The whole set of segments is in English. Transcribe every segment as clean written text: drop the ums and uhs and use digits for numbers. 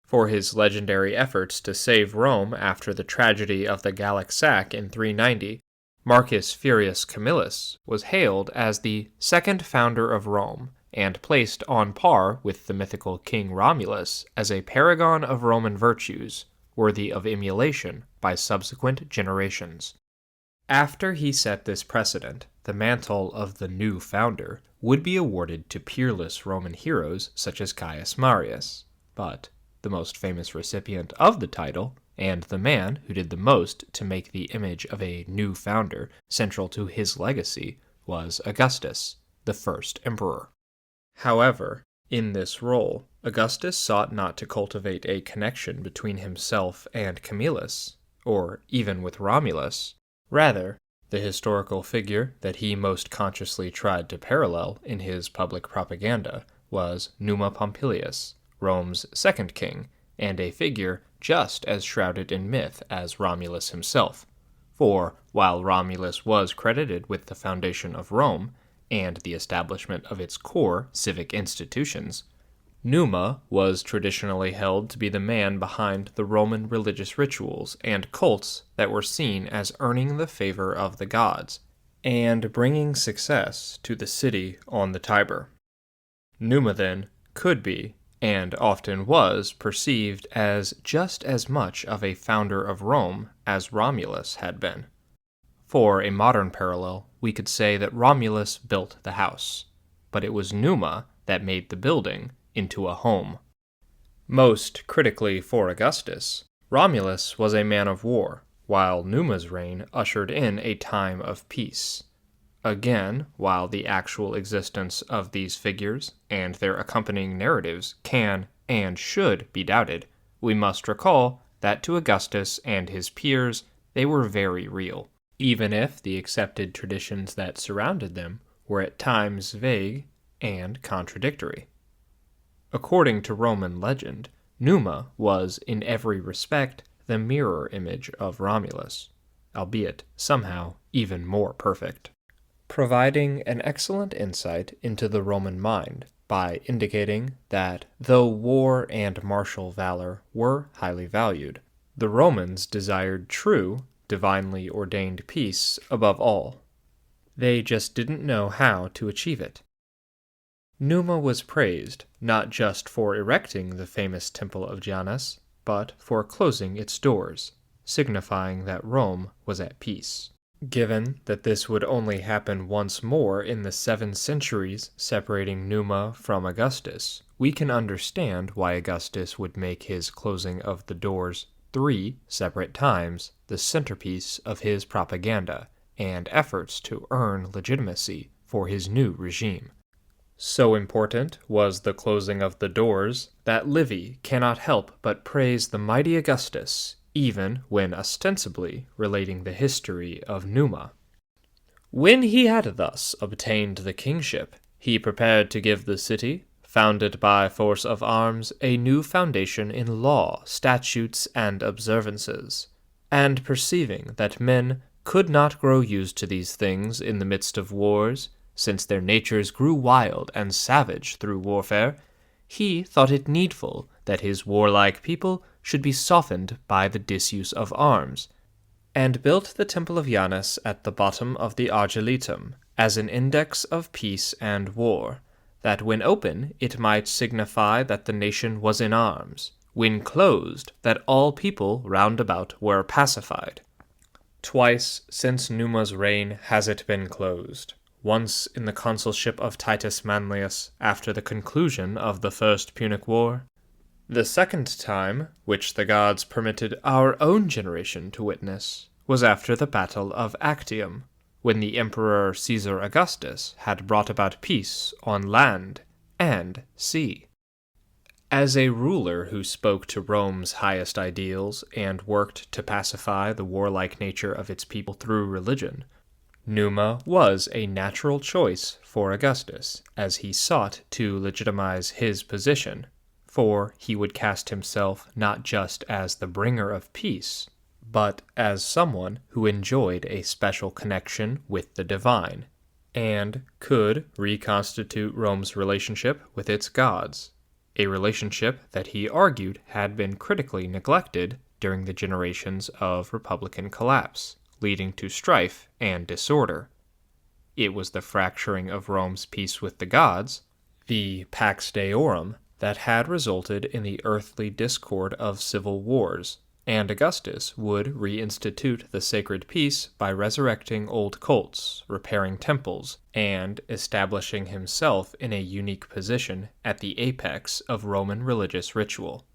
For his legendary efforts to save Rome after the tragedy of the Gallic sack in 390, Marcus Furius Camillus was hailed as the second founder of Rome and placed on par with the mythical King Romulus as a paragon of Roman virtues, worthy of emulation by subsequent generations. After he set this precedent, the mantle of the new founder would be awarded to peerless Roman heroes such as Caius Marius, but the most famous recipient of the title, and the man who did the most to make the image of a new founder central to his legacy, was Augustus, the first emperor. However, in this role, Augustus sought not to cultivate a connection between himself and Camillus, or even with Romulus. Rather, the historical figure that he most consciously tried to parallel in his public propaganda was Numa Pompilius, Rome's second king, and a figure just as shrouded in myth as Romulus himself. For while Romulus was credited with the foundation of Rome and the establishment of its core civic institutions, Numa was traditionally held to be the man behind the Roman religious rituals and cults that were seen as earning the favor of the gods and bringing success to the city on the Tiber. Numa, then, could be, and often was, perceived as just as much of a founder of Rome as Romulus had been. For a modern parallel, we could say that Romulus built the house, but it was Numa that made the building into a home. Most critically for Augustus, Romulus was a man of war, while Numa's reign ushered in a time of peace. Again, while the actual existence of these figures and their accompanying narratives can and should be doubted, we must recall that to Augustus and his peers they were very real, even if the accepted traditions that surrounded them were at times vague and contradictory. According to Roman legend, Numa was in every respect the mirror image of Romulus, albeit somehow even more perfect, providing an excellent insight into the Roman mind by indicating that though war and martial valor were highly valued, the Romans desired true, divinely ordained peace above all. They just didn't know how to achieve it. Numa was praised not just for erecting the famous temple of Janus, but for closing its doors, signifying that Rome was at peace. Given that this would only happen once more in the 7 centuries separating Numa from Augustus, we can understand why Augustus would make his closing of the doors 3 separate times the centerpiece of his propaganda and efforts to earn legitimacy for his new regime. So important was the closing of the doors that Livy cannot help but praise the mighty Augustus, even when ostensibly relating the history of Numa. When he had thus obtained the kingship, he prepared to give the city, founded by force of arms, a new foundation in law, statutes, and observances, and perceiving that men could not grow used to these things in the midst of wars, since their natures grew wild and savage through warfare, he thought it needful that his warlike people should be softened by the disuse of arms, and built the temple of Janus at the bottom of the Argiletum as an index of peace and war, that when open it might signify that the nation was in arms, when closed that all people round about were pacified. Twice since Numa's reign has it been closed, once in the consulship of Titus Manlius after the conclusion of the First Punic War, the second time, which the gods permitted our own generation to witness, was after the Battle of Actium, when the Emperor Caesar Augustus had brought about peace on land and sea. As a ruler who spoke to Rome's highest ideals and worked to pacify the warlike nature of its people through religion, Numa was a natural choice for Augustus as he sought to legitimize his position, for he would cast himself not just as the bringer of peace, but as someone who enjoyed a special connection with the divine, and could reconstitute Rome's relationship with its gods. a relationship that he argued had been critically neglected during the generations of Republican collapse, leading to strife and disorder. It was the fracturing of Rome's peace with the gods, the Pax Deorum, that had resulted in the earthly discord of civil wars, and Augustus would reinstitute the sacred peace by resurrecting old cults, repairing temples, and establishing himself in a unique position at the apex of Roman religious ritual,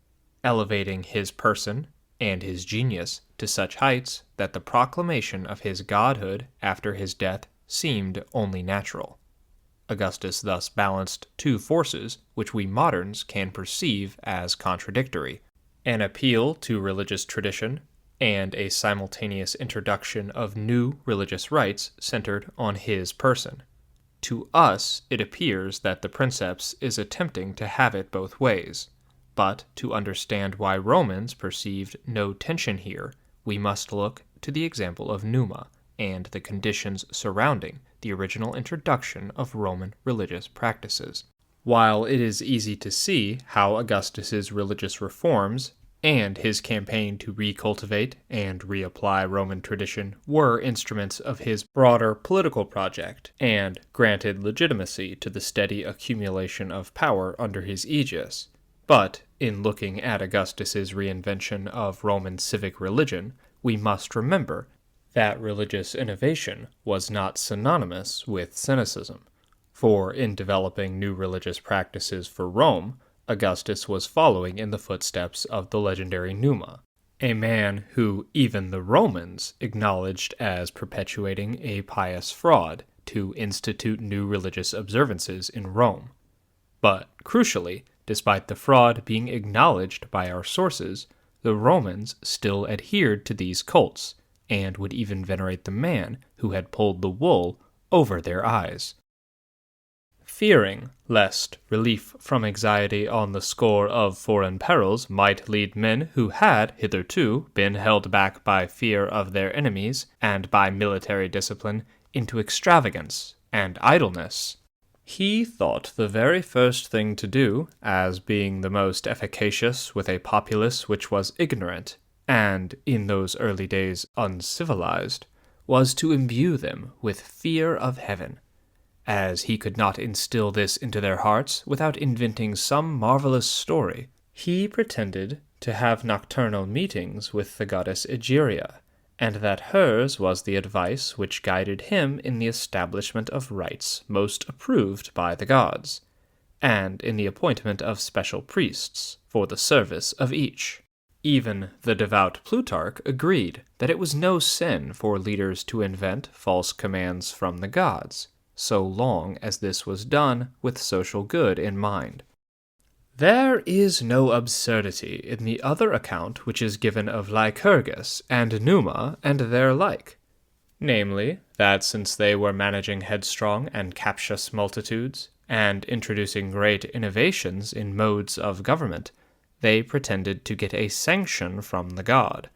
elevating his person and his genius to such heights that the proclamation of his godhood after his death seemed only natural. Augustus thus balanced two forces which we moderns can perceive as contradictory: an appeal to religious tradition and a simultaneous introduction of new religious rites centered on his person. To us, it appears that the Princeps is attempting to have it both ways, but to understand why Romans perceived no tension here, we must look to the example of Numa and the conditions surrounding the original introduction of Roman religious practices. While it is easy to see how Augustus's religious reforms and his campaign to recultivate and reapply Roman tradition were instruments of his broader political project and granted legitimacy to the steady accumulation of power under his aegis, but in looking at Augustus's reinvention of Roman civic religion, we must remember that religious innovation was not synonymous with cynicism, for in developing new religious practices for Rome, Augustus was following in the footsteps of the legendary Numa, a man who even the Romans acknowledged as perpetuating a pious fraud to institute new religious observances in Rome. But, crucially, despite the fraud being acknowledged by our sources, the Romans still adhered to these cults, and would even venerate the man who had pulled the wool over their eyes. Fearing lest relief from anxiety on the score of foreign perils might lead men who had hitherto been held back by fear of their enemies and by military discipline into extravagance and idleness, he thought the very first thing to do, as being the most efficacious with a populace which was ignorant, and in those early days uncivilized, was to imbue them with fear of heaven, as he could not instill this into their hearts without inventing some marvelous story. He pretended to have nocturnal meetings with the goddess Egeria, and that hers was the advice which guided him in the establishment of rites most approved by the gods, and in the appointment of special priests for the service of each. Even the devout Plutarch agreed that it was no sin for leaders to invent false commands from the gods, so long as this was done with social good in mind. There is no absurdity in the other account which is given of Lycurgus and Numa and their like, namely, that since they were managing headstrong and captious multitudes, and introducing great innovations in modes of government, they pretended to get a sanction from the god,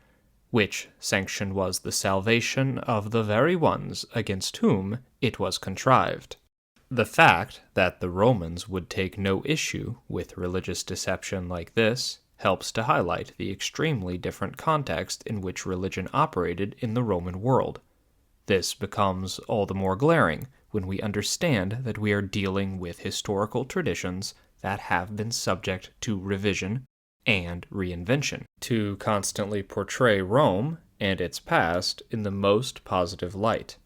which sanction was the salvation of the very ones against whom it was contrived. The fact that the Romans would take no issue with religious deception like this helps to highlight the extremely different context in which religion operated in the Roman world. This becomes all the more glaring when we understand that we are dealing with historical traditions that have been subject to revision and reinvention, to constantly portray Rome and its past in the most positive light.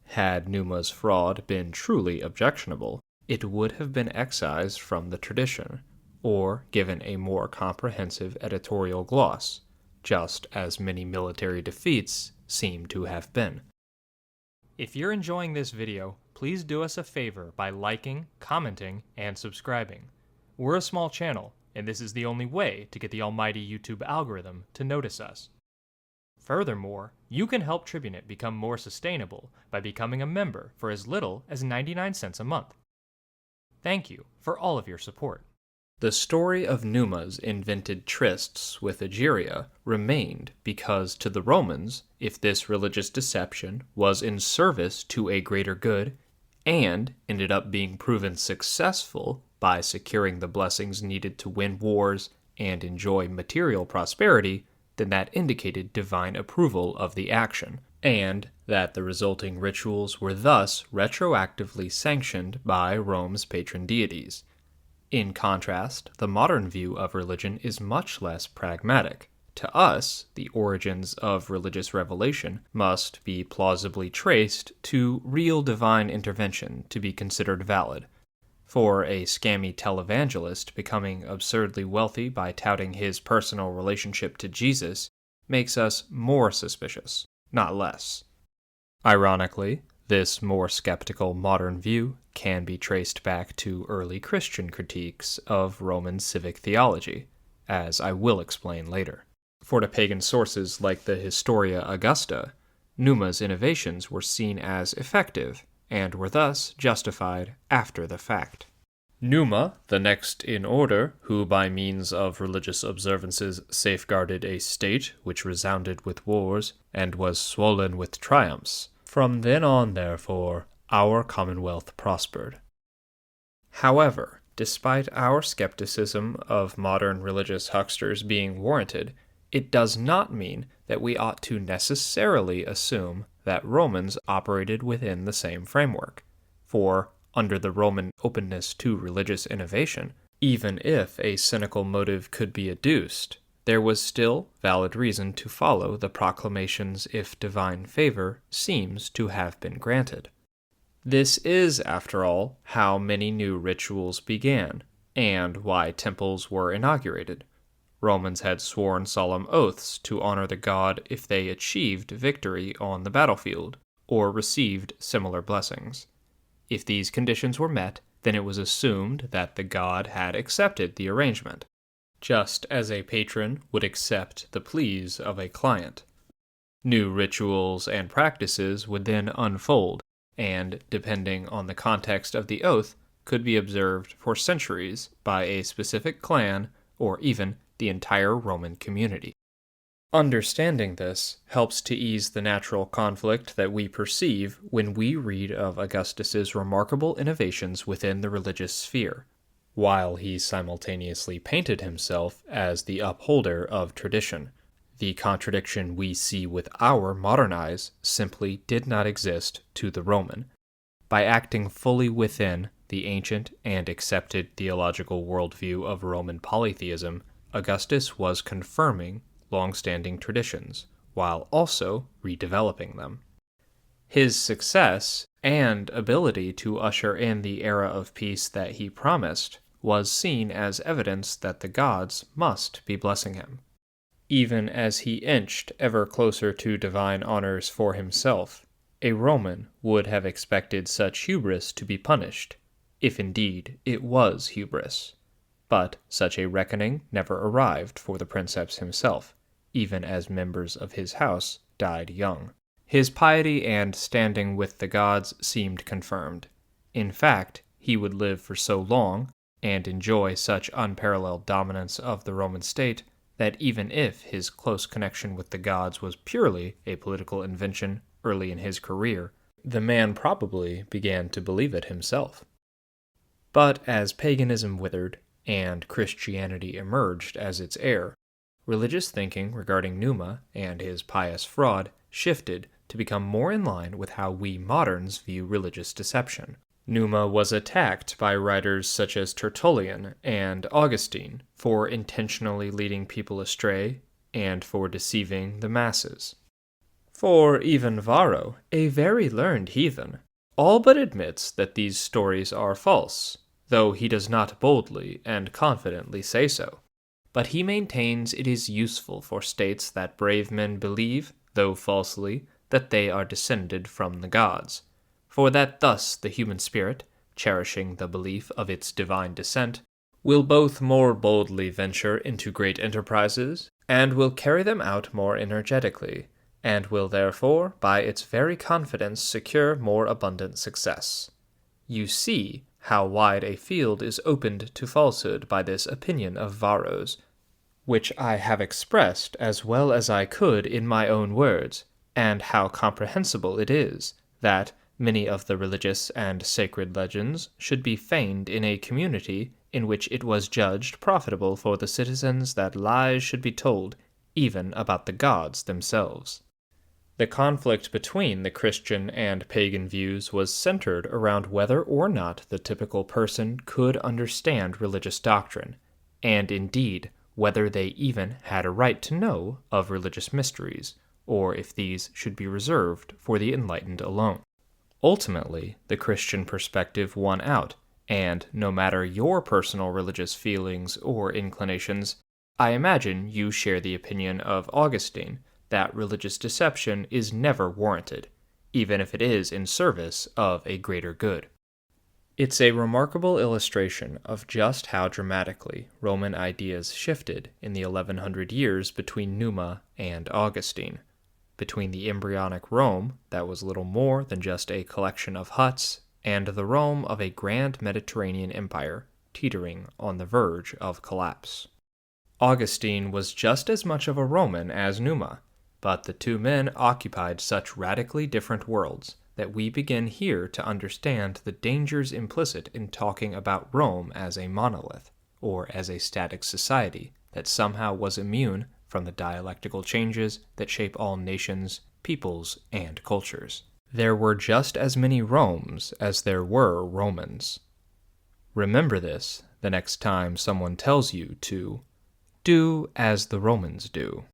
Had Numa's fraud been truly objectionable, it would have been excised from the tradition, or given a more comprehensive editorial gloss, just as many military defeats seem to have been. If you're enjoying this video, please do us a favor by liking, commenting, and subscribing. We're a small channel, and this is the only way to get the almighty YouTube algorithm to notice us. Furthermore, you can help Tribunate become more sustainable by becoming a member for as little as 99 cents a month. Thank you for all of your support. The story of Numa's invented trysts with Egeria remained because to the Romans, if this religious deception was in service to a greater good and ended up being proven successful by securing the blessings needed to win wars and enjoy material prosperity, then that indicated divine approval of the action, and that the resulting rituals were thus retroactively sanctioned by Rome's patron deities. In contrast, the modern view of religion is much less pragmatic. To us, the origins of religious revelation must be plausibly traced to real divine intervention to be considered valid. For a scammy televangelist becoming absurdly wealthy by touting his personal relationship to Jesus makes us more suspicious, not less. Ironically, this more skeptical modern view can be traced back to early Christian critiques of Roman civic theology, as I will explain later. For the pagan sources like the Historia Augusta, Numa's innovations were seen as effective and were thus justified after the fact. Numa, the next in order, who by means of religious observances safeguarded a state which resounded with wars and was swollen with triumphs, from then on, therefore, our commonwealth prospered. However, despite our skepticism of modern religious hucksters being warranted, it does not mean that we ought to necessarily assume that Romans operated within the same framework. For, under the Roman openness to religious innovation, even if a cynical motive could be adduced, there was still valid reason to follow the proclamations if divine favor seems to have been granted. This is, after all, how many new rituals began, and why temples were inaugurated. Romans had sworn solemn oaths to honor the god if they achieved victory on the battlefield, or received similar blessings. If these conditions were met, then it was assumed that the god had accepted the arrangement, just as a patron would accept the pleas of a client. New rituals and practices would then unfold, and, depending on the context of the oath, could be observed for centuries by a specific clan or even the entire Roman community. Understanding this helps to ease the natural conflict that we perceive when we read of Augustus's remarkable innovations within the religious sphere, while he simultaneously painted himself as the upholder of tradition. The contradiction we see with our modern eyes simply did not exist to the Roman. By acting fully within the ancient and accepted theological worldview of Roman polytheism, Augustus was confirming long-standing traditions, while also redeveloping them. His success and ability to usher in the era of peace that he promised was seen as evidence that the gods must be blessing him. Even as he inched ever closer to divine honors for himself, a Roman would have expected such hubris to be punished, if indeed it was hubris. But such a reckoning never arrived for the princeps himself, even as members of his house died young. His piety and standing with the gods seemed confirmed. In fact, he would live for so long, and enjoy such unparalleled dominance of the Roman state, that even if his close connection with the gods was purely a political invention early in his career, the man probably began to believe it himself. But as paganism withered, and Christianity emerged as its heir, religious thinking regarding Numa and his pious fraud shifted to become more in line with how we moderns view religious deception. Numa was attacked by writers such as Tertullian and Augustine for intentionally leading people astray and for deceiving the masses. For even Varro, a very learned heathen, all but admits that these stories are false, though he does not boldly and confidently say so. But he maintains it is useful for states that brave men believe, though falsely, that they are descended from the gods, for that thus the human spirit, cherishing the belief of its divine descent, will both more boldly venture into great enterprises, and will carry them out more energetically, and will therefore, by its very confidence, secure more abundant success. You see how wide a field is opened to falsehood by this opinion of Varro's, which I have expressed as well as I could in my own words, and how comprehensible it is that, Many of the religious and sacred legends should be feigned in a community in which it was judged profitable for the citizens that lies should be told, even about the gods themselves. The conflict between the Christian and pagan views was centered around whether or not the typical person could understand religious doctrine, and indeed whether they even had a right to know of religious mysteries, or if these should be reserved for the enlightened alone. Ultimately, the Christian perspective won out, and no matter your personal religious feelings or inclinations, I imagine you share the opinion of Augustine that religious deception is never warranted, even if it is in service of a greater good. It's a remarkable illustration of just how dramatically Roman ideas shifted in the 1100 years between Numa and Augustine. Between the embryonic Rome, that was little more than just a collection of huts, and the Rome of a grand Mediterranean empire, teetering on the verge of collapse. Augustine was just as much of a Roman as Numa, but the two men occupied such radically different worlds that we begin here to understand the dangers implicit in talking about Rome as a monolith, or as a static society that somehow was immune from the dialectical changes that shape all nations, peoples, and cultures. There were just as many Romes as there were Romans. Remember this the next time someone tells you to do as the Romans do.